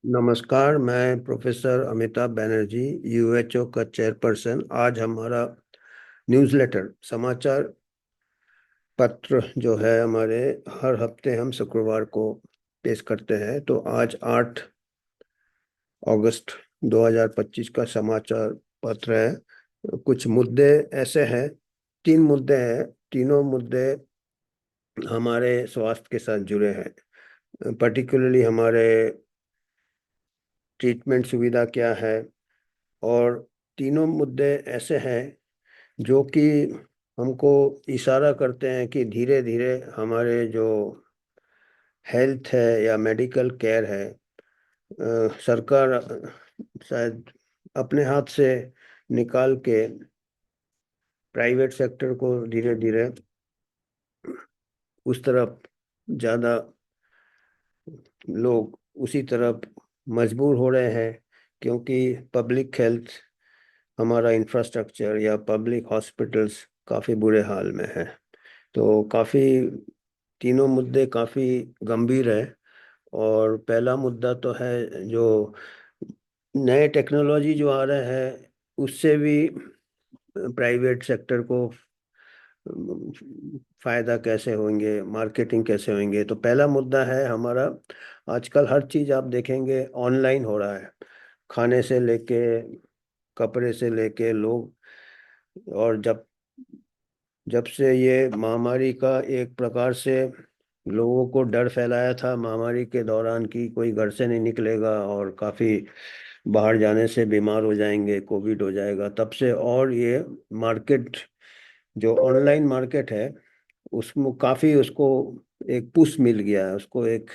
नमस्कार। मैं प्रोफेसर अमिताभ बनर्जी, यूएचओ का चेयरपर्सन। आज हमारा न्यूज़लेटर समाचार पत्र जो है हमारे, हर हफ्ते हम शुक्रवार को पेश करते हैं। तो आज 8 अगस्त 2025 का समाचार पत्र है। कुछ मुद्दे ऐसे हैं, 3 मुद्दे हैं। तीनों मुद्दे हमारे स्वास्थ्य के साथ जुड़े हैं। पर्टिकुलरली हमारे ट्रीटमेंट सुविधा क्या है, और तीनों मुद्दे ऐसे हैं जो कि हमको इशारा करते हैं कि धीरे धीरे हमारे जो हेल्थ है या मेडिकल केयर है, सरकार शायद अपने हाथ से निकाल के प्राइवेट सेक्टर को धीरे धीरे उस तरफ ज़्यादा लोग उसी तरफ मजबूर हो रहे हैं, क्योंकि पब्लिक हेल्थ, हमारा इंफ्रास्ट्रक्चर या पब्लिक हॉस्पिटल्स काफ़ी बुरे हाल में है। तो काफ़ी तीनों मुद्दे काफ़ी गंभीर है। और पहला मुद्दा तो है जो नए टेक्नोलॉजी जो आ रहे हैं, उससे भी प्राइवेट सेक्टर को फायदा कैसे होंगे, मार्केटिंग कैसे होंगे। तो पहला मुद्दा है हमारा, आजकल हर चीज़ आप देखेंगे ऑनलाइन हो रहा है। खाने से लेके, कपड़े से लेके लोग। और जब जब से ये महामारी का एक प्रकार से लोगों को डर फैलाया था महामारी के दौरान कि कोई घर से नहीं निकलेगा और काफ़ी बाहर जाने से बीमार हो जाएंगे, कोविड हो जाएगा, तब से और ये मार्केट जो ऑनलाइन मार्केट है, उसमें काफ़ी उसको एक पुश मिल गया है, उसको एक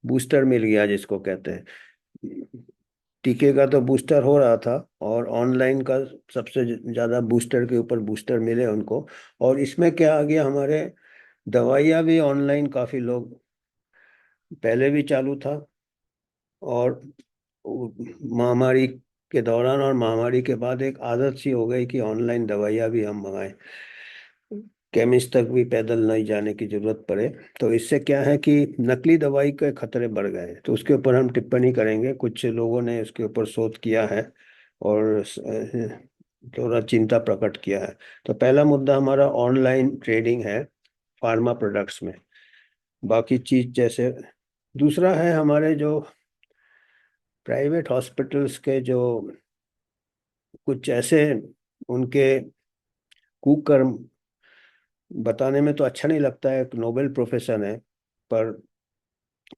बूस्टर मिल गया जिसको कहते हैं। टीके का तो बूस्टर हो रहा था, और ऑनलाइन का सबसे ज़्यादा बूस्टर के ऊपर बूस्टर मिले उनको। और इसमें क्या आ गया, हमारे दवाइयाँ भी ऑनलाइन काफ़ी लोग, पहले भी चालू था, और महामारी के दौरान और महामारी के बाद एक आदत सी हो गई कि ऑनलाइन दवाइयाँ भी हम मंगाएं, केमिस्ट तक भी पैदल नहीं जाने की जरूरत पड़े। तो इससे क्या है कि नकली दवाई के खतरे बढ़ गए हैं। तो उसके ऊपर हम टिप्पणी करेंगे। कुछ लोगों ने इसके ऊपर शोध किया है और थोड़ा चिंता प्रकट किया है। तो पहला मुद्दा हमारा ऑनलाइन ट्रेडिंग है फार्मा प्रोडक्ट्स में, बाकी चीज जैसे। दूसरा है हमारे जो प्राइवेट हॉस्पिटल्स के जो कुछ ऐसे उनके कुकर्म, बताने में तो अच्छा नहीं लगता है, एक नोबेल प्रोफेशन है, पर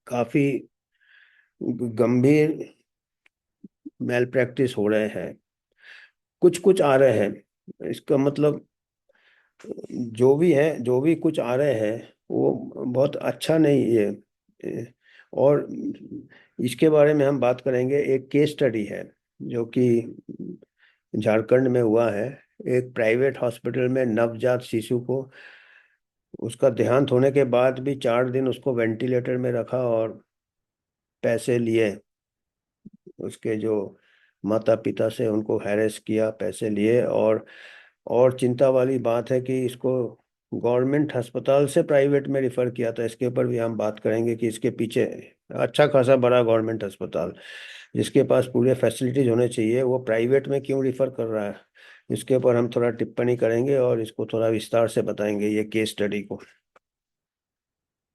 काफी गंभीर मेल प्रैक्टिस हो रहे हैं। कुछ कुछ आ रहे हैं, इसका मतलब जो भी है, जो भी कुछ आ रहे हैं वो बहुत अच्छा नहीं है। और इसके बारे में हम बात करेंगे। एक केस स्टडी है जो कि झारखंड में हुआ है। एक प्राइवेट हॉस्पिटल में नवजात शिशु को, उसका देहांत होने के बाद भी 4 दिन उसको वेंटिलेटर में रखा और पैसे लिए। उसके जो माता पिता से उनको हैरेस किया, पैसे लिए। और चिंता वाली बात है कि इसको गवर्नमेंट अस्पताल से प्राइवेट में रिफर किया था। इसके ऊपर भी हम बात करेंगे कि इसके पीछे अच्छा खासा बड़ा गवर्नमेंट अस्पताल जिसके पास पूरे फैसिलिटीज होने चाहिए, वो प्राइवेट में क्यों रिफर कर रहा है। इसके ऊपर हम थोड़ा टिप्पणी करेंगे और इसको थोड़ा विस्तार से बताएंगे, ये केस स्टडी को।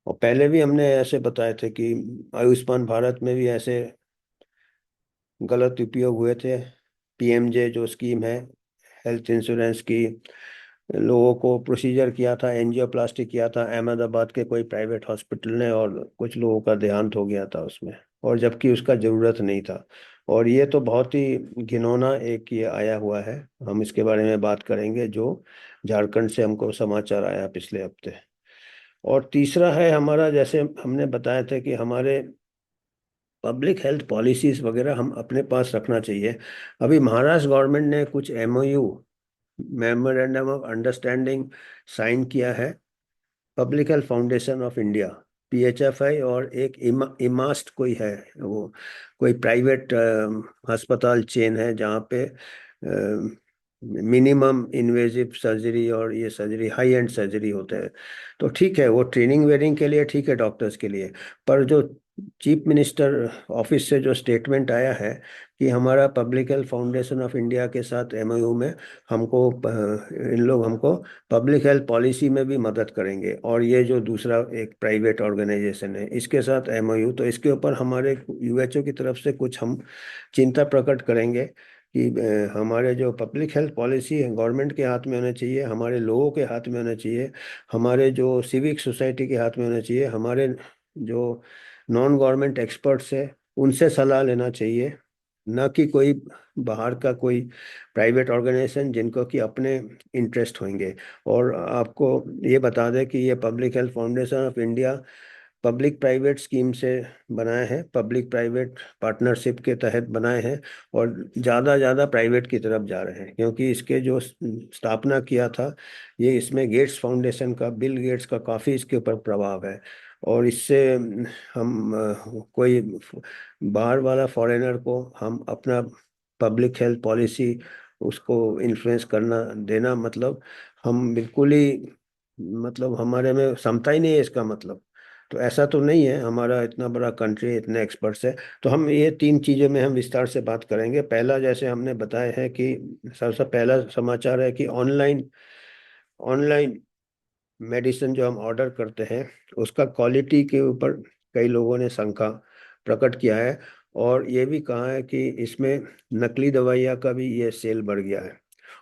और पहले भी हमने ऐसे बताए थे कि आयुष्मान भारत में भी ऐसे गलत उपयोग हुए थे। पीएमजे जो स्कीम है हेल्थ इंश्योरेंस की, लोगों को प्रोसीजर किया था, एंजियोप्लास्टी किया था अहमदाबाद के कोई प्राइवेट हॉस्पिटल ने, और कुछ लोगों का देहांत हो गया था उसमें, और जबकि उसका जरूरत नहीं था। और ये तो बहुत ही घिनौना एक ये आया हुआ है। हम इसके बारे में बात करेंगे, जो झारखंड से हमको समाचार आया पिछले हफ्ते। और तीसरा है हमारा, जैसे हमने बताया था कि हमारे पब्लिक हेल्थ पॉलिसीज वगैरह हम अपने पास रखना चाहिए। अभी महाराष्ट्र गवर्नमेंट ने कुछ MOU, memorandum of understanding, sign किया है public health foundation of India, PHFI, और एक इमास्ट कोई है, वो कोई प्राइवेट अस्पताल चेन है जहाँ पे मिनिमम इन्वेजिव सर्जरी और ये सर्जरी हाई एंड सर्जरी होते हैं। तो ठीक है, वो ट्रेनिंग वेनिंग के लिए ठीक है डॉक्टर्स के लिए। पर जो चीफ मिनिस्टर ऑफिस से जो स्टेटमेंट आया है कि हमारा public health foundation of India के साथ एमओयू में हमको इन लोग हमको पब्लिक हेल्थ पॉलिसी में भी मदद करेंगे, और ये जो दूसरा एक प्राइवेट ऑर्गेनाइजेशन है इसके साथ एमओयू, तो इसके ऊपर हमारे यूएचओ की तरफ से कुछ हम चिंता प्रकट करेंगे कि हमारे जो पब्लिक हेल्थ पॉलिसी है गवर्नमेंट के हाथ में होना चाहिए, हमारे लोगों के हाथ में होना चाहिए, हमारे जो सिविक सोसाइटी के हाथ में होना चाहिए, हमारे जो नॉन गवर्नमेंट एक्सपर्ट्स है उनसे सलाह लेना चाहिए, न कि कोई बाहर का कोई प्राइवेट ऑर्गेनाइजेशन जिनको कि अपने इंटरेस्ट होंगे। और आपको ये बता दें कि ये public health foundation of India public private scheme से बनाए हैं, पब्लिक प्राइवेट पार्टनरशिप के तहत बनाए हैं, और ज़्यादा प्राइवेट की तरफ जा रहे हैं, क्योंकि इसके जो स्थापना किया था ये इसमें गेट्स फाउंडेशन का, बिल गेट्स का काफ़ी इसके ऊपर प्रभाव है। और इससे हम कोई बाहर वाला फॉरेनर को हम अपना पब्लिक हेल्थ पॉलिसी उसको इन्फ्लुएंस करना देना, मतलब हम बिल्कुल ही, मतलब हमारे में क्षमता ही नहीं है इसका मतलब। तो ऐसा तो नहीं है, हमारा इतना बड़ा कंट्री है, इतने एक्सपर्ट्स है। तो हम ये तीन चीज़ों में हम विस्तार से बात करेंगे। पहला, जैसे हमने बताया है कि सबसे पहला समाचार है कि ऑनलाइन ऑनलाइन मेडिसिन जो हम ऑर्डर करते हैं उसका क्वालिटी के ऊपर कई लोगों ने शंका प्रकट किया है, और ये भी कहा है कि इसमें नकली दवाइयाँ का भी ये सेल बढ़ गया है।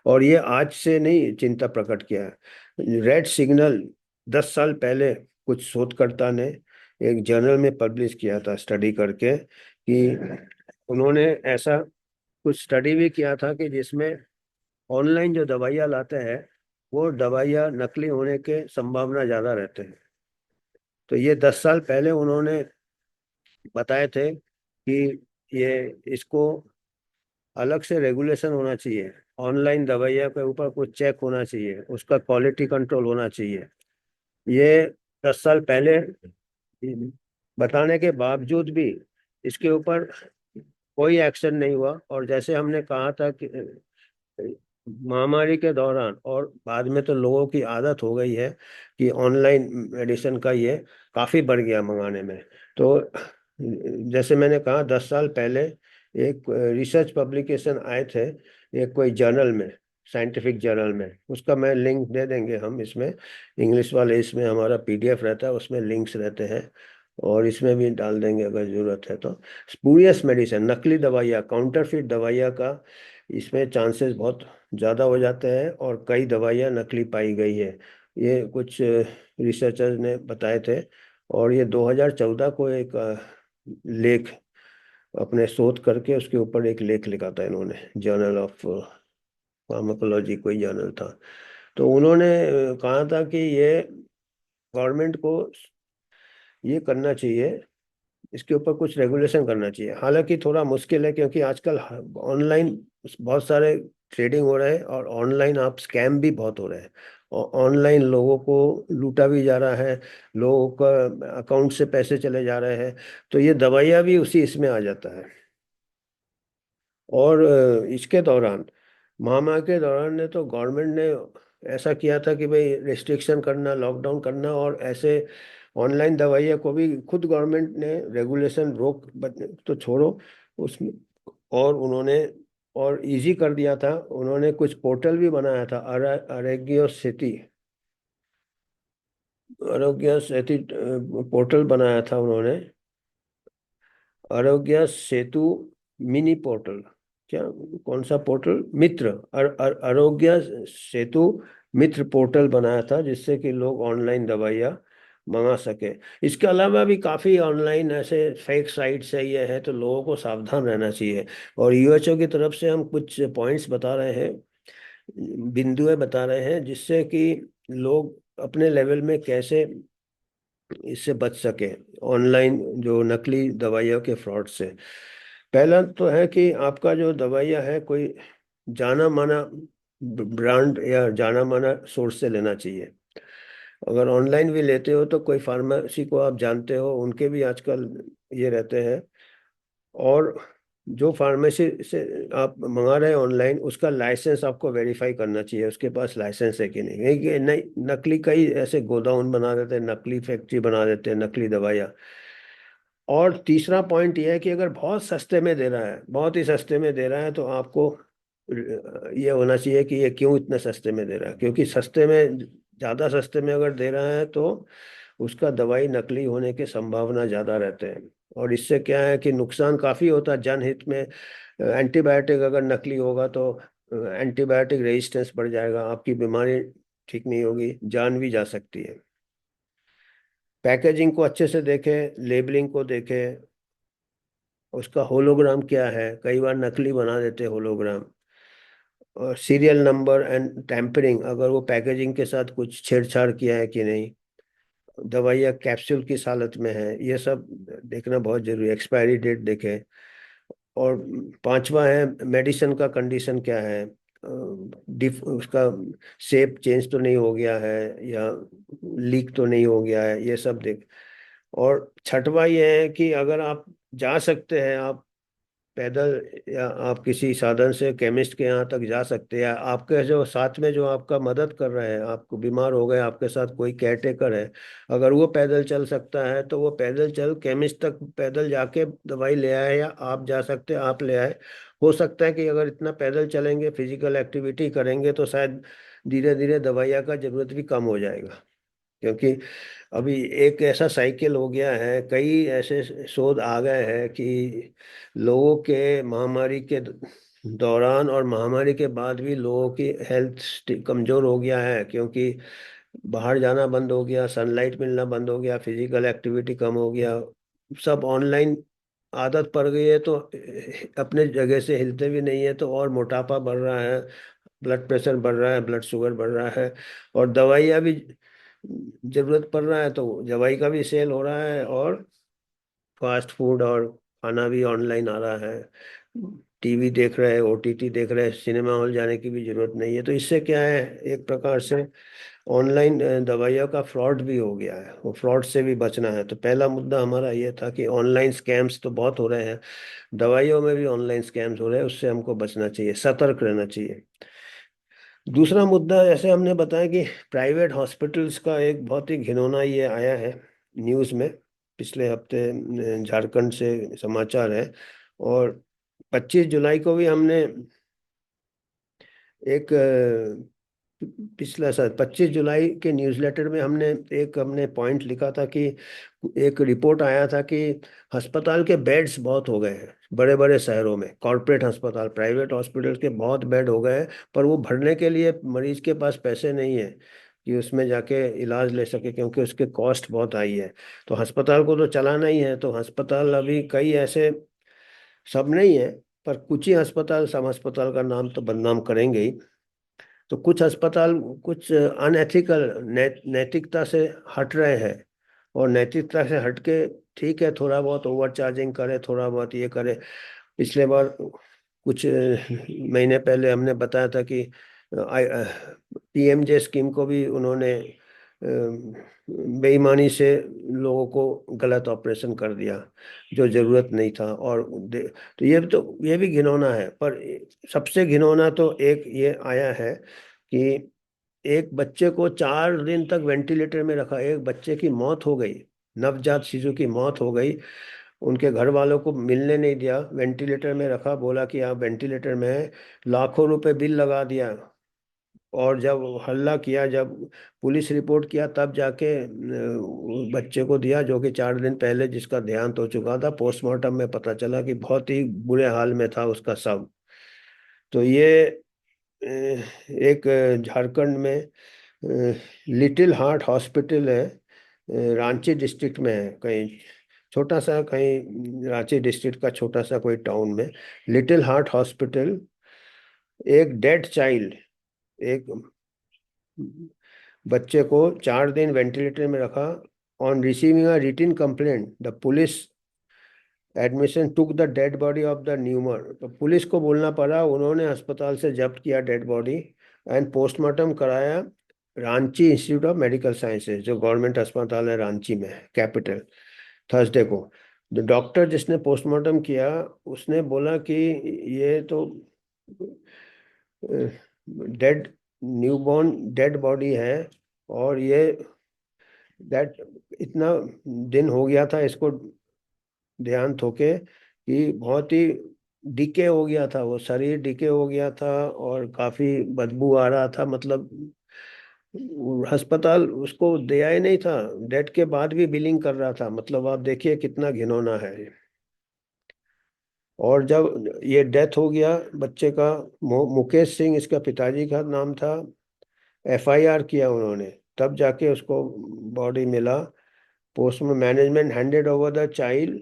और ये आज से नहीं चिंता प्रकट किया है, रेड सिग्नल 10 साल पहले कुछ शोधकर्ता ने एक जर्नल में पब्लिश किया था स्टडी करके, कि उन्होंने ऐसा कुछ स्टडी भी किया था कि जिसमें ऑनलाइन जो दवाइयाँ लाते हैं वो दवाइयाँ नकली होने के संभावना ज़्यादा रहते हैं। तो ये 10 साल पहले उन्होंने बताए थे कि ये इसको अलग से रेगुलेशन होना चाहिए, ऑनलाइन दवाइयाँ के ऊपर कुछ चेक होना चाहिए, उसका क्वालिटी कंट्रोल होना चाहिए। ये 10 साल पहले बताने के बावजूद भी इसके ऊपर कोई एक्शन नहीं हुआ। और जैसे हमने कहा था कि महामारी के दौरान और बाद में तो लोगों की आदत हो गई है कि ऑनलाइन मेडिसिन का ये काफ़ी बढ़ गया मंगाने में। तो जैसे मैंने कहा 10 साल पहले एक रिसर्च पब्लिकेशन आए थे एक कोई जर्नल में, साइंटिफिक जर्नल में, उसका मैं लिंक दे देंगे हम इसमें, इंग्लिश वाले इसमें हमारा पीडीएफ रहता है उसमें लिंक्स रहते हैं, और इसमें भी डाल देंगे अगर ज़रूरत है तो। स्पूरियस मेडिसिन, नकली दवाइयाँ, काउंटरफिट दवाइयाँ का इसमें चांसेस बहुत ज़्यादा हो जाते हैं, और कई दवाइयाँ नकली पाई गई है, ये कुछ रिसर्चर्स ने बताए थे। और ये 2014 को एक लेख अपने शोध करके उसके ऊपर एक लेख लिखा था इन्होंने, जर्नल ऑफ फार्माकोलॉजी कोई जर्नल था। तो उन्होंने कहा था कि ये गवर्नमेंट को ये करना चाहिए, इसके ऊपर कुछ रेगुलेशन करना चाहिए। हालांकि थोड़ा मुश्किल है क्योंकि आजकल ऑनलाइन बहुत सारे ट्रेडिंग हो रहे हैं, और ऑनलाइन आप स्कैम भी बहुत हो रहे हैं, और ऑनलाइन लोगों को लूटा भी जा रहा है, लोगों का अकाउंट से पैसे चले जा रहे हैं। तो ये दवाइयाँ भी उसी इसमें आ जाता है। और इसके दौरान, महामारी के दौरान ने तो गवर्नमेंट ने ऐसा किया था कि भाई रिस्ट्रिक्शन करना, लॉकडाउन करना, और ऐसे ऑनलाइन दवाइयाँ को भी खुद गवर्नमेंट ने रेगुलेशन तो छोड़ो उसमें, और उन्होंने और इजी कर दिया था। उन्होंने कुछ पोर्टल भी बनाया था, आरोग्य सेतु, आरोग्य सेतु पोर्टल बनाया था उन्होंने, आरोग्य सेतु मिनी पोर्टल, क्या, कौन सा पोर्टल, मित्र, आरोग्य सेतु मित्र पोर्टल बनाया था जिससे कि लोग ऑनलाइन दवाइयाँ मंगा सके। इसके अलावा भी काफ़ी ऑनलाइन ऐसे फेक साइट्स है, ये है, तो लोगों को सावधान रहना चाहिए। और यूएचओ की तरफ से हम कुछ पॉइंट्स बता रहे हैं, बिंदुएं बता रहे हैं, जिससे कि लोग अपने लेवल में कैसे इससे बच सके, ऑनलाइन जो नकली दवाइयों के फ्रॉड से। पहला तो है कि आपका जो दवाइयाँ है कोई जाना माना ब्रांड या जाना माना सोर्स से लेना चाहिए। अगर ऑनलाइन भी लेते हो तो कोई फार्मेसी को आप जानते हो, उनके भी आजकल ये रहते हैं। और जो फार्मेसी से आप मंगा रहे हैं ऑनलाइन, उसका लाइसेंस आपको वेरीफाई करना चाहिए, उसके पास लाइसेंस है कि नहीं। नहीं, नकली कई ऐसे गोडाउन बना देते हैं, नकली फैक्ट्री बना देते हैं नकली दवाइयाँ। और तीसरा पॉइंट यह है कि अगर बहुत सस्ते में दे रहा है, बहुत ही सस्ते में दे रहा है, तो आपको ये होना चाहिए कि ये क्यों इतने सस्ते में दे रहा है, क्योंकि सस्ते में, ज़्यादा सस्ते में अगर दे रहा है तो उसका दवाई नकली होने की संभावना ज़्यादा रहते हैं। और इससे क्या है कि नुकसान काफ़ी होता है जनहित में। एंटीबायोटिक अगर नकली होगा तो एंटीबायोटिक रेजिस्टेंस बढ़ जाएगा, आपकी बीमारी ठीक नहीं होगी, जान भी जा सकती है। पैकेजिंग को अच्छे से देखें, लेबलिंग को देखें, उसका होलोग्राम क्या है, कई बार नकली बना देते हैं होलोग्राम। और सीरियल नंबर एंड टैम्परिंग, अगर वो पैकेजिंग के साथ कुछ छेड़छाड़ किया है कि नहीं, दवाइयाँ कैप्सूल किस हालत में है, ये सब देखना बहुत जरूरी है। एक्सपायरी डेट देखें। और पांचवा है मेडिसिन का कंडीशन क्या है, डिफ उसका शेप चेंज तो नहीं हो गया है, या लीक तो नहीं हो गया है, ये सब देख। और छठवा ये है कि अगर आप जा सकते हैं, आप पैदल या आप किसी साधन से केमिस्ट के यहाँ तक जा सकते हैं, आपके जो साथ में जो आपका मदद कर रहे हैं, आपको बीमार हो गए, आपके साथ कोई केयर टेकर है, अगर वो पैदल चल सकता है तो वो पैदल चल केमिस्ट तक पैदल जाके दवाई ले आए, या आप जा सकते हैं आप ले आए। हो सकता है कि अगर इतना पैदल चलेंगे, फिजिकल एक्टिविटी करेंगे, तो शायद धीरे धीरे दवाइयाँ का जरूरत भी कम हो जाएगा। क्योंकि अभी एक ऐसा साइकिल हो गया है, कई ऐसे शोध आ गए हैं कि लोगों के महामारी के दौरान और महामारी के बाद भी लोगों की हेल्थ कमजोर हो गया है, क्योंकि बाहर जाना बंद हो गया, सनलाइट मिलना बंद हो गया, फिजिकल एक्टिविटी कम हो गया, सब ऑनलाइन आदत पड़ गई है, तो अपने जगह से हिलते भी नहीं है, तो और मोटापा बढ़ रहा है, ब्लड प्रेशर बढ़ रहा है, ब्लड शुगर बढ़ रहा है। और दवाइयाँ भी जरूरत पड़ रहा है, तो दवाई का भी सेल हो रहा है, और फास्ट फूड और खाना भी ऑनलाइन आ रहा है। टीवी देख रहे हैं, ओटीटी देख रहे हैं, सिनेमा हॉल जाने की भी जरूरत नहीं है। तो इससे क्या है, एक प्रकार से ऑनलाइन दवाइयों का फ्रॉड भी हो गया है, वो फ्रॉड से भी बचना है। तो पहला मुद्दा हमारा ये था कि ऑनलाइन स्कैम्स तो बहुत हो रहे हैं, दवाइयों में भी ऑनलाइन स्कैम्स हो रहे हैं, उससे हमको बचना चाहिए, सतर्क रहना चाहिए। दूसरा मुद्दा, जैसे हमने बताया कि प्राइवेट हॉस्पिटल्स का एक बहुत ही घिनौना ये आया है न्यूज़ में, पिछले हफ्ते झारखंड से समाचार है। और 25 जुलाई को भी हमने एक पिछला साल 25 जुलाई के न्यूज़लेटर में हमने पॉइंट लिखा था कि एक रिपोर्ट आया था कि अस्पताल के बेड्स बहुत हो गए हैं बड़े बड़े शहरों में, कॉरपोरेट अस्पताल, प्राइवेट हॉस्पिटल के बहुत बेड हो गए हैं, पर वो भरने के लिए मरीज के पास पैसे नहीं है कि उसमें जाके इलाज ले सके, क्योंकि उसके कॉस्ट बहुत हाई है। तो अस्पताल को तो चलाना ही है, तो अस्पताल अभी कई ऐसे, सब नहीं है, पर कुछ ही अस्पताल, सब अस्पताल का नाम तो बदनाम करेंगे ही। तो कुछ अस्पताल कुछ अनएथिकल, नैतिकता से हट रहे हैं। और नैतिकता से हट के, ठीक है, थोड़ा बहुत ओवर चार्जिंग करे, थोड़ा बहुत ये करे। पिछले बार कुछ महीने पहले हमने बताया था कि पीएमजे स्कीम को भी उन्होंने बेईमानी से लोगों को गलत ऑपरेशन कर दिया, जो जरूरत नहीं था। और तो ये भी घिनौना है। पर सबसे घिनौना तो एक ये आया है कि एक बच्चे को 4 दिन तक वेंटिलेटर में रखा, एक बच्चे की मौत हो गई, नवजात शिशु की मौत हो गई। उनके घर वालों को मिलने नहीं दिया, वेंटिलेटर में रखा, बोला कि आप वेंटिलेटर में हैं, लाखों रुपए बिल लगा दिया। और जब हल्ला किया, जब पुलिस रिपोर्ट किया, तब जाके बच्चे को दिया, जो कि 4 दिन पहले जिसका देहांत हो चुका था। पोस्टमार्टम में पता चला कि बहुत ही बुरे हाल में था उसका शव। तो ये एक झारखंड में लिटिल हार्ट हॉस्पिटल है, रांची डिस्ट्रिक्ट में है कहीं, छोटा सा कहीं रांची डिस्ट्रिक्ट का छोटा सा कोई टाउन में, लिटिल हार्ट हॉस्पिटल। एक डेड चाइल्ड, एक बच्चे को 4 दिन वेंटिलेटर में रखा। On receiving a written complaint, the police admission took the dead body of the न्यूमर। तो पुलिस को बोलना पड़ा, उन्होंने अस्पताल से जब्त किया डेड बॉडी एंड पोस्टमार्टम कराया Ranchi institute of medical sciences, जो गवर्नमेंट अस्पताल है रांची में, कैपिटल, थर्सडे को। डॉक्टर जिसने पोस्टमार्टम किया उसने बोला कि ये तो डेड, न्यूबॉर्न डेड बॉडी है, और ये दैट इतना दिन हो गया था इसको देहांत होके कि बहुत ही डिके हो गया था, वो शरीर डिके हो गया था और काफी बदबू आ रहा था। मतलब अस्पताल उसको दिया ही नहीं था, डेथ के बाद भी बिलिंग कर रहा था। मतलब आप देखिए कितना घिनौना है ये। और जब ये डेथ हो गया बच्चे का, मुकेश सिंह इसका पिताजी का नाम था, एफआईआर किया उन्होंने, तब जाके उसको बॉडी मिला। पोस्ट में management handed over the child,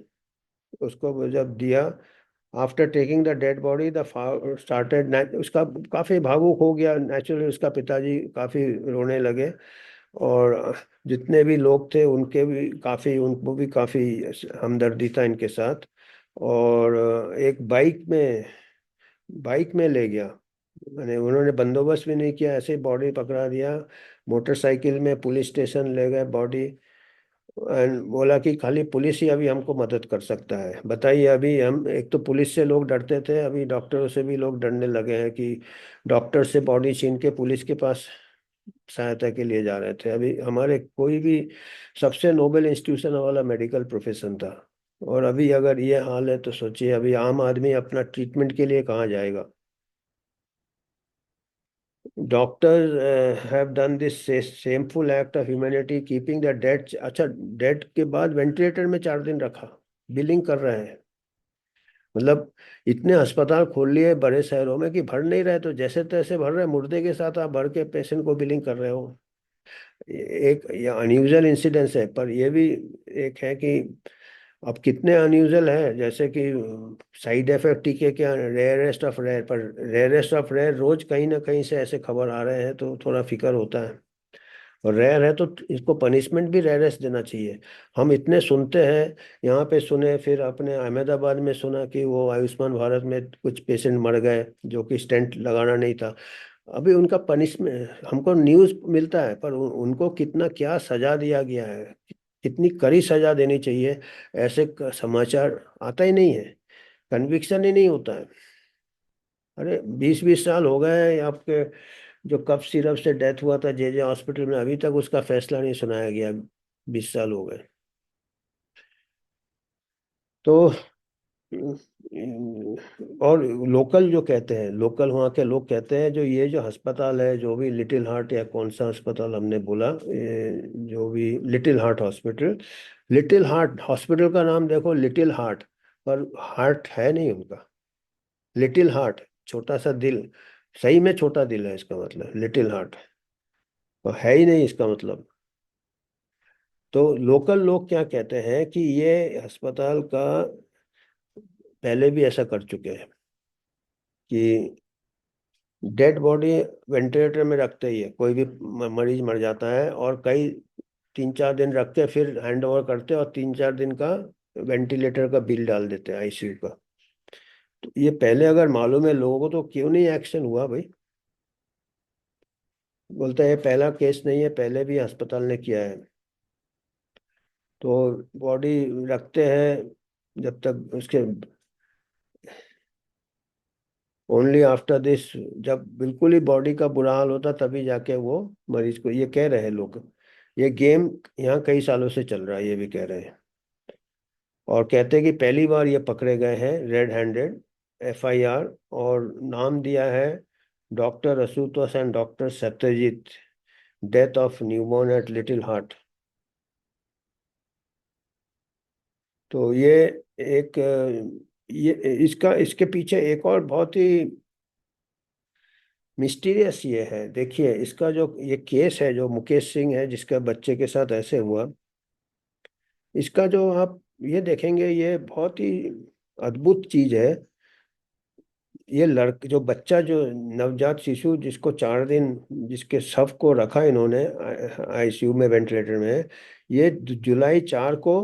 उसको जब दिया, after taking the dead body the started, उसका काफी भावुक हो गया नेचुरली, उसका पिताजी काफी रोने लगे। और जितने भी लोग थे उनके भी काफी, उनको भी काफी हमदर्दी था इनके साथ। और एक बाइक में ले गया, मैंने उन्होंने बंदोबस्त भी नहीं किया, ऐसे ही बॉडी पकड़ा दिया। मोटरसाइकिल में पुलिस स्टेशन ले गए बॉडी, एंड बोला कि खाली पुलिस ही अभी हमको मदद कर सकता है। बताइए, अभी हम, एक तो पुलिस से लोग डरते थे, अभी डॉक्टरों से भी लोग डरने लगे हैं कि डॉक्टर से बॉडी छीन के पुलिस के पास सहायता के लिए जा रहे थे। अभी हमारे कोई भी सबसे नोबल इंस्टीट्यूशन वाला मेडिकल प्रोफेशन था, और अभी अगर ये हाल है तो सोचिए अभी आम आदमी अपना ट्रीटमेंट के लिए कहाँ जाएगा। Doctors have done this shameful act of humanity keeping the dead, अच्छा, डेड के बाद वेंटिलेटर में 4 दिन रखा, बिलिंग कर रहे हैं। मतलब इतने अस्पताल खोल लिए बड़े शहरों में कि भर नहीं रहे, तो जैसे तैसे भर रहे, मुर्दे के साथ आप भर के पेशेंट को बिलिंग कर रहे हो। एक ये अनयूजुअल इंसिडेंस है, पर ये भी एक है कि अब कितने अनयूजुअल है, जैसे कि साइड इफेक्ट टीके के रेयरेस्ट ऑफ रेयर, पर रेयरेस्ट ऑफ रेयर रोज कहीं ना कहीं से ऐसे खबर आ रहे हैं, तो थोड़ा फिक्र होता है। और रेयर है तो इसको पनिशमेंट भी रेयरेस्ट देना चाहिए। हम इतने सुनते हैं, यहाँ पे सुने, फिर अपने अहमदाबाद में सुना कि वो आयुष्मान भारत में कुछ पेशेंट मर गए जो कि स्टेंट लगाना नहीं था। अभी उनका पनिशमेंट हमको न्यूज़ मिलता है, पर उनको कितना क्या सजा दिया गया है, कितनी कड़ी सजा देनी चाहिए, ऐसे समाचार आता ही नहीं है, कन्विक्शन ही नहीं होता है। अरे 20-20 साल हो गए हैं आपके, जो कफ सिरप से डेथ हुआ था जे जे हॉस्पिटल में, अभी तक उसका फैसला नहीं सुनाया गया, 20 साल हो गए। तो और लोकल जो कहते हैं, लोकल वहाँ के लोग कहते हैं, जो ये जो अस्पताल है, जो भी लिटिल हार्ट या कौन सा अस्पताल हमने बोला, जो भी little heart hospital, little heart hospital का नाम देखो लिटिल हार्ट, पर हार्ट है नहीं उनका। लिटिल हार्ट, छोटा सा दिल, सही में छोटा दिल है इसका मतलब लिटिल हार्ट, और है ही नहीं इसका मतलब। तो लोकल लोग क्या कहते हैं कि ये अस्पताल का पहले भी ऐसा कर चुके हैं कि डेड बॉडी वेंटिलेटर में रखते ही है, कोई भी मरीज मर जाता है, और कई 3-4 दिन रख के फिर हैंड ओवर करते हैं, और 3-4 दिन का वेंटिलेटर का बिल डाल देते हैं, आईसीयू का। तो ये पहले अगर मालूम है लोगों को तो क्यों नहीं एक्शन हुआ भाई। बोलते हैं ये पहला केस नहीं है, पहले भी अस्पताल ने किया है। तो बॉडी रखते हैं जब तक उसके, ओनली आफ्टर दिस, जब बिल्कुल ही बॉडी का बुरा हाल होता तभी जाके वो मरीज को, ये कह रहे हैं लोग, ये गेम यहाँ कई सालों से चल रहा है, ये भी कह रहे हैं। और कहते हैं कि पहली बार ये पकड़े गए हैं रेड हैंडेड, एफआईआर, और नाम दिया है doctor Ashutosh and doctor Satyajit, death of newborn at little heart. तो ये एक ये इसका, इसके पीछे एक और बहुत ही मिस्टीरियस ये है। देखिए इसका जो ये केस है, जो मुकेश सिंह है जिसका बच्चे के साथ ऐसे हुआ, इसका जो आप ये देखेंगे, ये बहुत ही अद्भुत चीज है। ये जो बच्चा, जो नवजात शिशु जिसको 4 दिन, जिसके शव को रखा इन्होंने आईसीयू में, वेंटिलेटर में, ये जुलाई 4 को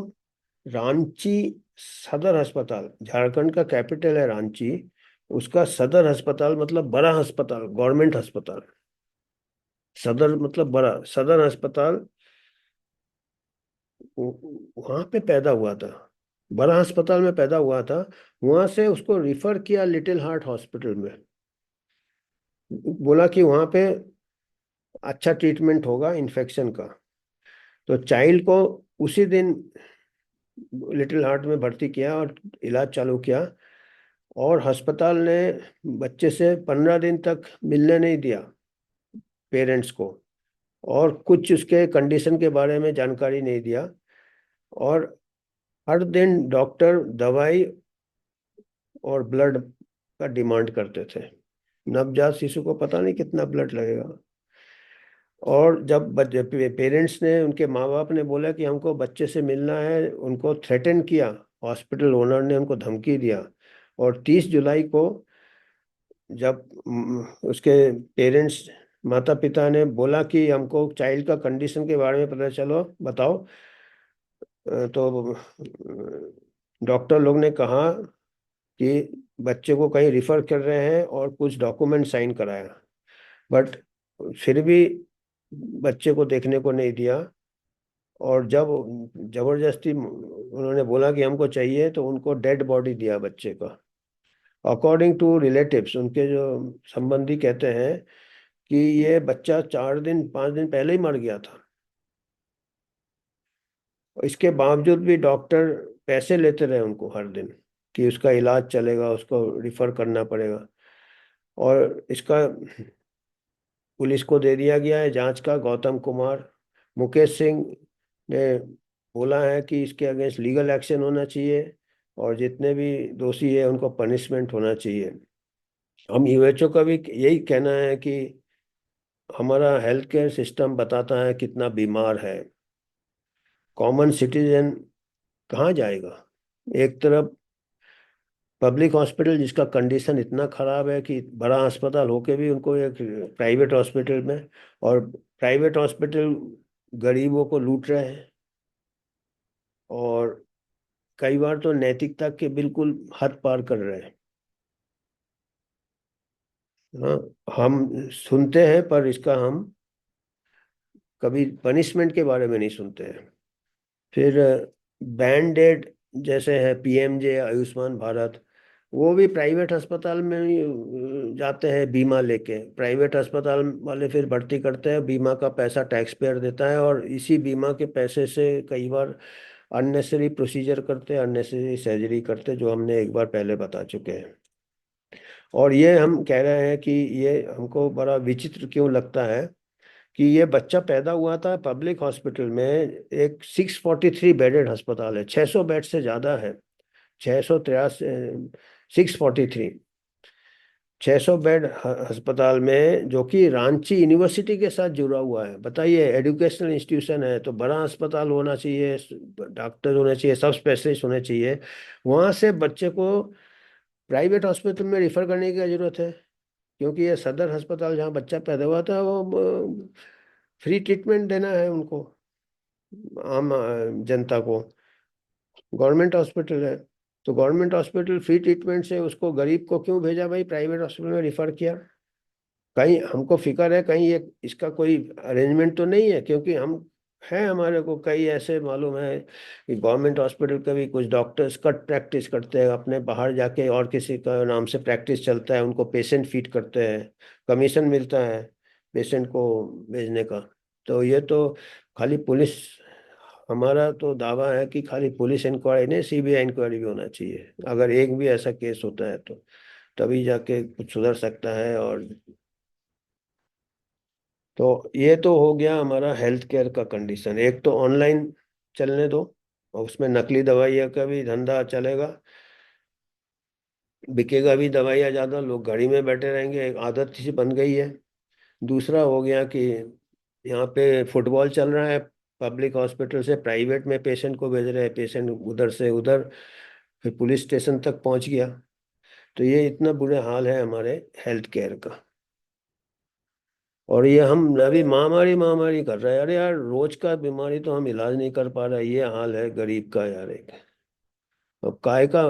रांची सदर अस्पताल, झारखंड का कैपिटल है रांची, उसका सदर अस्पताल मतलब बड़ा अस्पताल, गवर्नमेंट अस्पताल, सदर मतलब बड़ा, सदर अस्पताल, वहां पे पैदा हुआ था। बड़ा अस्पताल में पैदा हुआ था। वहां से उसको रिफर किया लिटिल हार्ट हॉस्पिटल में। बोला कि वहां पे अच्छा ट्रीटमेंट होगा इन्फेक्शन का। तो चाइल्ड को उसी दिन लिटिल हार्ट में भर्ती किया और इलाज चालू किया। और अस्पताल ने बच्चे से 15 दिन तक मिलने नहीं दिया पेरेंट्स को, और कुछ उसके कंडीशन के बारे में जानकारी नहीं दिया। और हर दिन डॉक्टर दवाई और ब्लड का डिमांड करते थे। नवजात शिशु को पता नहीं कितना ब्लड लगेगा। और जब पेरेंट्स ने, उनके माँ बाप ने बोला कि हमको बच्चे से मिलना है, उनको थ्रेटन किया। हॉस्पिटल ओनर ने उनको धमकी दिया। और 30 जुलाई को जब उसके पेरेंट्स, माता पिता ने बोला कि हमको चाइल्ड का कंडीशन के बारे में पता चलो, बताओ, तो डॉक्टर लोग ने कहा कि बच्चे को कहीं रिफर कर रहे हैं और कुछ डॉक्यूमेंट साइन कराया। बट फिर भी बच्चे को देखने को नहीं दिया। और जब जबरदस्ती उन्होंने बोला कि हमको चाहिए, तो उनको डेड बॉडी दिया बच्चे का। अकॉर्डिंग टू रिलेटिव्स, उनके जो संबंधी कहते हैं कि ये बच्चा 4 दिन 5 दिन पहले ही मर गया था। इसके बावजूद भी डॉक्टर पैसे लेते रहे उनको हर दिन, कि उसका इलाज चलेगा, उसको रिफर करना पड़ेगा। और इसका पुलिस को दे दिया गया है जांच का। गौतम कुमार, मुकेश सिंह ने बोला है कि इसके अगेंस्ट लीगल एक्शन होना चाहिए, और जितने भी दोषी है उनको पनिशमेंट होना चाहिए। हम यूएचओ का भी यही कहना है कि हमारा हेल्थ केयर सिस्टम बताता है कितना बीमार है। कॉमन सिटीजन कहाँ जाएगा? एक तरफ पब्लिक हॉस्पिटल जिसका कंडीशन इतना खराब है कि बड़ा अस्पताल होके भी उनको एक प्राइवेट हॉस्पिटल में, और प्राइवेट हॉस्पिटल गरीबों को लूट रहे हैं। और कई बार तो नैतिकता के बिल्कुल हद पार कर रहे हैं। हाँ, हम सुनते हैं पर इसका हम कभी पनिशमेंट के बारे में नहीं सुनते हैं। फिर बैंड एड जैसे है पीएमजे, आयुष्मान भारत, वो भी प्राइवेट अस्पताल में ही जाते हैं बीमा लेके। प्राइवेट अस्पताल वाले फिर भर्ती करते हैं, बीमा का पैसा टैक्स पेयर देता है, और इसी बीमा के पैसे से कई बार अननेसेसरी प्रोसीजर करते हैं, अननेसेसरी सर्जरी करते हैं, जो हमने एक बार पहले बता चुके हैं। और ये हम कह रहे हैं कि ये हमको बड़ा विचित्र क्यों लगता है कि ये बच्चा पैदा हुआ था पब्लिक हॉस्पिटल में। एक 643 बेडेड अस्पताल है, 600 बेड से ज्यादा है। 683, 643, 600 बेड अस्पताल में, जो कि रांची यूनिवर्सिटी के साथ जुड़ा हुआ है। बताइए, एजुकेशनल इंस्टीट्यूशन है तो बड़ा अस्पताल होना चाहिए, डॉक्टर होने चाहिए, सब स्पेशलिस्ट होने चाहिए। वहां से बच्चे को प्राइवेट हॉस्पिटल में रिफर करने की क्या जरूरत है? क्योंकि ये सदर अस्पताल जहाँ बच्चा पैदा हुआ था, वो फ्री ट्रीटमेंट देना है उनको, आम जनता को। गवर्नमेंट हॉस्पिटल है, तो गवर्नमेंट हॉस्पिटल फ्री ट्रीटमेंट से उसको, गरीब को क्यों भेजा भाई प्राइवेट हॉस्पिटल में रिफर किया? कहीं हमको फिक्र है कहीं ये इसका कोई अरेंजमेंट तो नहीं है? क्योंकि हम हैं, हमारे को कई ऐसे मालूम है कि गवर्नमेंट हॉस्पिटल के भी कुछ डॉक्टर्स कट प्रैक्टिस करते हैं, अपने बाहर जाके और किसी का नाम से प्रैक्टिस चलता है, उनको पेशेंट फीड करते हैं, कमीशन मिलता है पेशेंट को भेजने का। तो ये तो खाली पुलिस, हमारा तो दावा है कि खाली पुलिस इंक्वायरी नहीं, सीबीआई इंक्वायरी भी होना चाहिए। अगर एक भी ऐसा केस होता है तो तभी जाके कुछ सुधर सकता है। और तो ये तो हो गया हमारा हेल्थ केयर का कंडीशन। एक तो ऑनलाइन चलने दो, और उसमें नकली दवाइयाँ का भी धंधा चलेगा, बिकेगा भी दवाइयाँ ज़्यादा, लोग गाड़ी में बैठे रहेंगे, एक आदत सी बन गई है। दूसरा हो गया कि यहाँ पे फुटबॉल चल रहा है, पब्लिक हॉस्पिटल से प्राइवेट में पेशेंट को भेज रहे हैं, पेशेंट उधर से उधर, फिर पुलिस स्टेशन तक पहुंच गया। तो ये इतना बुरे हाल है हमारे हेल्थ केयर का। और ये हम अभी महामारी महामारी कर रहे हैं। अरे यार, रोज का बीमारी तो हम इलाज नहीं कर पा रहे, ये हाल है गरीब का यार। एक अब काय का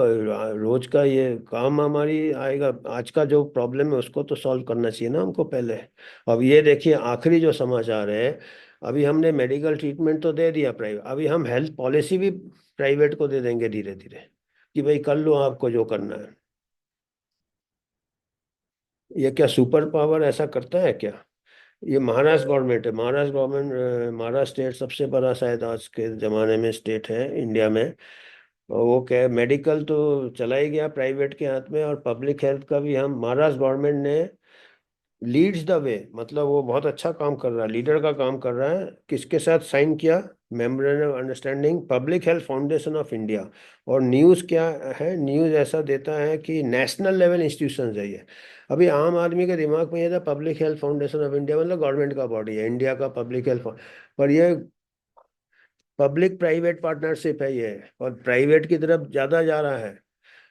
रोज का ये काम महामारी आएगा? आज का जो प्रॉब्लम है उसको तो सॉल्व करना चाहिए ना हमको पहले। अब ये देखिए, आखिरी जो समाचार है, अभी हमने मेडिकल ट्रीटमेंट तो दे दिया प्राइवेट, अभी हम हेल्थ पॉलिसी भी प्राइवेट को दे देंगे धीरे धीरे, कि भाई कर लो आपको जो करना है। ये क्या सुपर पावर ऐसा करता है क्या? ये महाराष्ट्र गवर्नमेंट है, महाराष्ट्र गवर्नमेंट, महाराष्ट्र स्टेट सबसे बड़ा शायद आज के जमाने में स्टेट है इंडिया में। और वो क्या, मेडिकल तो चला ही गया प्राइवेट के हाथ में, और पब्लिक हेल्थ का भी हम, महाराष्ट्र गवर्नमेंट ने लीड्स द वे, मतलब वो बहुत अच्छा काम कर रहा है, लीडर का काम कर रहा है। किसके साथ साइन किया? Memorandum of understanding, public health foundation of India. और न्यूज़ क्या है, न्यूज़ ऐसा देता है कि नेशनल लेवल इंस्टीट्यूशन है ये। अभी आम आदमी के दिमाग में ये था public health foundation of India मतलब गवर्नमेंट का बॉडी है, इंडिया का पब्लिक हेल्थ, पर ये पब्लिक प्राइवेट पार्टनरशिप है ये, और प्राइवेट की तरफ ज़्यादा जा रहा है।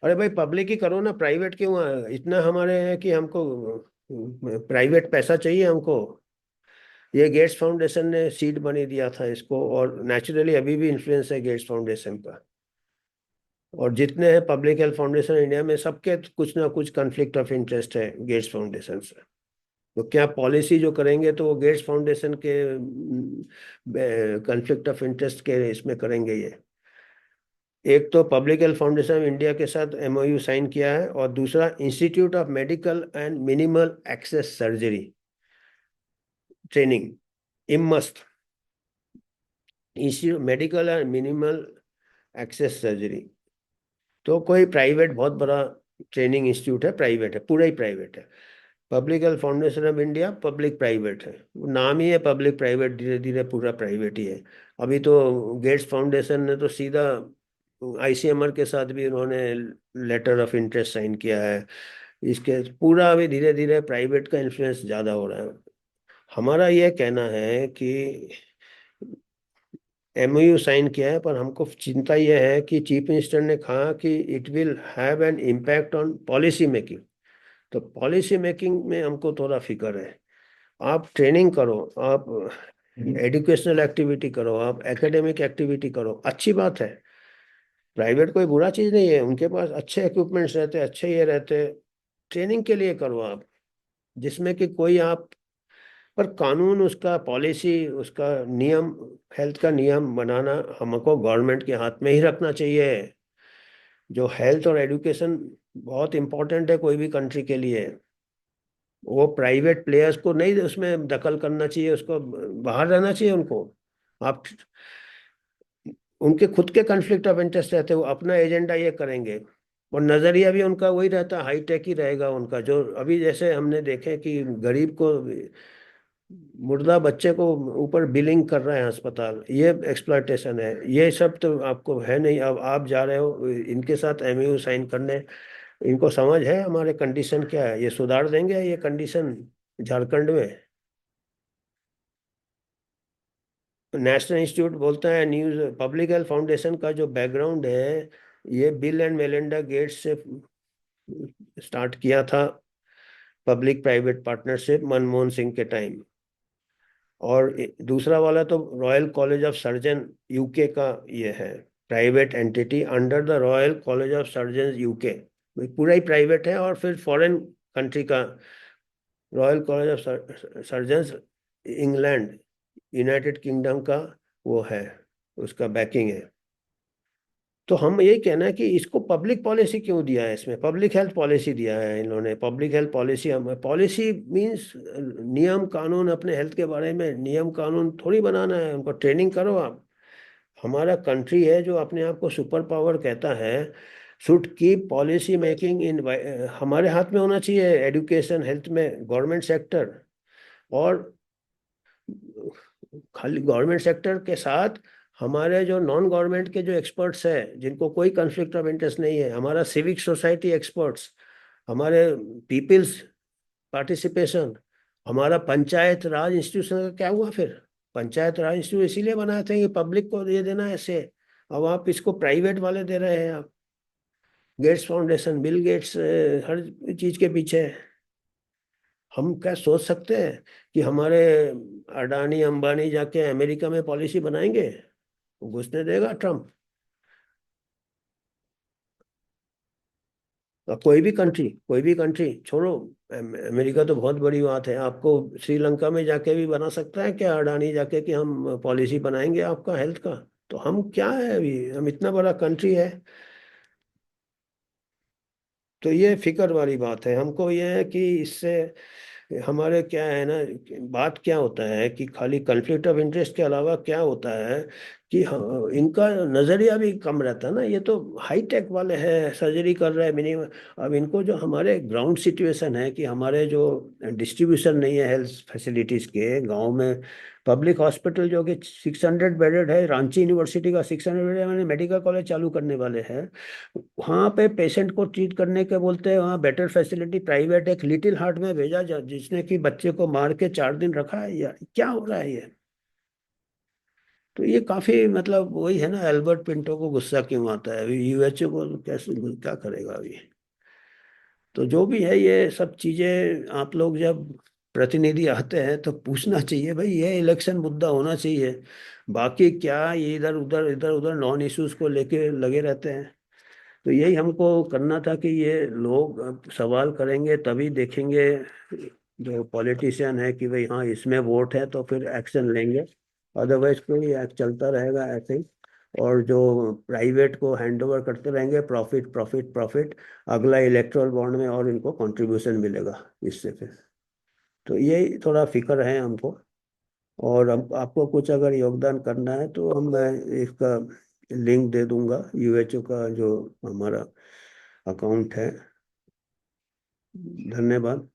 अरे भाई पब्लिक ही करो ना, प्राइवेट क्यों इतना हमारे है कि हमको प्राइवेट पैसा चाहिए हमको। ये गेट्स फाउंडेशन ने सीड मनी दिया था इसको, और नेचुरली अभी भी इन्फ्लुएंस है गेट्स फाउंडेशन का। और जितने हैं पब्लिक हेल्थ फाउंडेशन इंडिया में, सबके कुछ ना कुछ कन्फ्लिक्ट ऑफ इंटरेस्ट है गेट्स फाउंडेशन से। तो क्या पॉलिसी जो करेंगे तो वो गेट्स फाउंडेशन के कन्फ्लिक्ट ऑफ इंटरेस्ट के इसमें करेंगे ये। एक तो public health foundation of India के साथ एमओयू साइन किया है, और दूसरा institute of medical and minimal access surgery training, इमस्ट, institute medical and minimal access surgery. तो कोई प्राइवेट बहुत बड़ा ट्रेनिंग इंस्टीट्यूट है, प्राइवेट है, पूरा ही प्राइवेट है। Public health foundation of India public private है, वो नाम ही है पब्लिक प्राइवेट, धीरे धीरे पूरा प्राइवेट ही है। अभी तो गेट्स फाउंडेशन ने तो सीधा आईसीएमआर के साथ भी उन्होंने लेटर ऑफ इंटरेस्ट साइन किया है। इसके पूरा अभी धीरे धीरे प्राइवेट का इन्फ्लुएंस ज़्यादा हो रहा है। हमारा यह कहना है कि एमओयू साइन किया है, पर हमको चिंता यह है कि चीफ मिनिस्टर ने कहा कि it will have an impact on policy making. तो पॉलिसी मेकिंग में हमको थोड़ा फिक्र है। आप ट्रेनिंग करो, आप एजुकेशनल एक्टिविटी करो, आप एकेडमिक एक्टिविटी करो, अच्छी बात है। प्राइवेट कोई बुरा चीज़ नहीं है, उनके पास अच्छे इक्विपमेंट्स रहते, अच्छे ये रहते। ट्रेनिंग के लिए करो आप, जिसमें कि कोई आप, पर कानून, उसका पॉलिसी, उसका नियम, हेल्थ का नियम बनाना हमको गवर्नमेंट के हाथ में ही रखना चाहिए। जो हेल्थ और एजुकेशन बहुत इंपॉर्टेंट है कोई भी कंट्री के लिए, वो प्राइवेट प्लेयर्स को नहीं उसमें दखल करना चाहिए, उसको बाहर रहना चाहिए उनको। आप, उनके खुद के कन्फ्लिक्ट ऑफ इंटरेस्ट रहते हैं, वो अपना एजेंडा ये करेंगे। और नजरिया भी उनका वही रहता, हाईटेक ही रहेगा उनका। जो अभी जैसे हमने देखे कि गरीब को, मुर्दा बच्चे को ऊपर बिलिंग कर रहे हैं अस्पताल, ये एक्सप्लॉयटेशन है। ये सब तो आपको है नहीं, अब आप जा रहे हो इनके साथ एमओयू साइन करने। इनको समझ है हमारे कंडीशन क्या है, ये सुधार देंगे ये कंडीशन झारखंड में? नेशनल इंस्टीट्यूट बोलता है, न्यूज पब्लिक हेल्थ फाउंडेशन का जो बैकग्राउंड है, ये बिल एंड मेलिंडा गेट्स से स्टार्ट किया था, public private partnership Manmohan Singh के टाइम। और दूसरा वाला तो royal college of surgeon UK का ये है, private entity under the royal college of surgeon UK. पूरा ही प्राइवेट है। और फिर फॉरेन कंट्री का royal college of surgeon England, United kingdom का वो है, उसका बैकिंग है। तो हम यही कहना है कि इसको पब्लिक पॉलिसी क्यों दिया है, इसमें पब्लिक हेल्थ पॉलिसी दिया है इन्होंने। पब्लिक हेल्थ पॉलिसी, हम पॉलिसी मींस नियम कानून, अपने हेल्थ के बारे में नियम कानून थोड़ी बनाना है, उनको ट्रेनिंग करो आप। हमारा कंट्री है जो अपने आप को सुपर पावर कहता है, should keep policy making in, हमारे हाथ में होना चाहिए एजुकेशन हेल्थ में, गवर्नमेंट सेक्टर। और खाली गवर्नमेंट सेक्टर के साथ हमारे जो नॉन गवर्नमेंट के जो एक्सपर्ट्स हैं, जिनको कोई कन्फ्लिक्ट ऑफ इंटरेस्ट नहीं है, हमारा सिविक सोसाइटी एक्सपर्ट्स, हमारे पीपल्स पार्टिसिपेशन, हमारा पंचायत राज इंस्टीट्यूशन का क्या हुआ फिर? पंचायत राज इंस्टीट्यूट इसीलिए बनाए थे कि पब्लिक को ये देना है ऐसे। अब आप इसको प्राइवेट वाले दे रहे हैं आप। गेट्स फाउंडेशन, बिल गेट्स हर चीज के पीछे है। हम क्या सोच सकते हैं कि हमारे अडानी अंबानी जाके अमेरिका में पॉलिसी बनाएंगे? घुसने देगा ट्रम्प? कोई भी कंट्री छोड़ो। अमेरिका तो बहुत बड़ी बात है, आपको श्रीलंका में जाके भी बना सकता है क्या अडानी जाके कि हम पॉलिसी बनाएंगे आपका हेल्थ का? तो हम क्या है, अभी हम इतना बड़ा कंट्री है। तो ये फिक्र वाली बात है हमको, ये है कि इससे हमारे क्या है ना, बात क्या होता है कि खाली कॉन्फ्लिक्ट ऑफ इंटरेस्ट के अलावा क्या होता है कि हाँ, इनका नजरिया भी कम रहता है ना। ये तो हाई टेक वाले हैं, सर्जरी कर रहे हैं मिनिमम। अब इनको जो हमारे ग्राउंड सिचुएशन है कि हमारे जो डिस्ट्रीब्यूशन नहीं है हेल्थ फैसिलिटीज के गांव में, पब्लिक हॉस्पिटल जो कि 600 बेडेड है, रांची यूनिवर्सिटी का 600 बेडेड, मैंने मेडिकल कॉलेज चालू करने वाले हैं। वहाँ पे पेशेंट को ट्रीट करने के बोलते हैं वहाँ बेटर फैसिलिटी प्राइवेट, एक लिटिल हार्ट में भेजा जिसने कि बच्चे को मार के 4 दिन रखा है, या क्या हो रहा है ये? तो ये काफी मतलब वही है ना, एल्बर्ट पिंटो को गुस्सा क्यों आता है, अभी यूएचओ को कैसे क्या करेगा अभी? तो जो भी है ये सब चीजें, आप लोग जब प्रतिनिधि आते हैं तो पूछना चाहिए भाई, ये इलेक्शन मुद्दा होना चाहिए। बाकी क्या ये इधर उधर नॉन इश्यूज को लेके लगे रहते हैं। तो यही हमको करना था कि ये लोग अब सवाल करेंगे तभी देखेंगे जो पॉलिटिशियन है कि भाई हाँ इसमें वोट है तो फिर एक्शन लेंगे। अदरवाइज कोई एक्ट चलता रहेगा ऐसे ही। और जो प्राइवेट को हैंड ओवर करते रहेंगे, प्रॉफिट प्रॉफिट प्रॉफिट, अगला इलेक्टोरल बॉन्ड में और इनको कंट्रीब्यूशन मिलेगा इससे फिर। तो यही थोड़ा फिक्र है हमको। और अब आपको कुछ अगर योगदान करना है तो हम मैं इसका लिंक दे दूंगा, यूएचओ का जो हमारा अकाउंट है। धन्यवाद।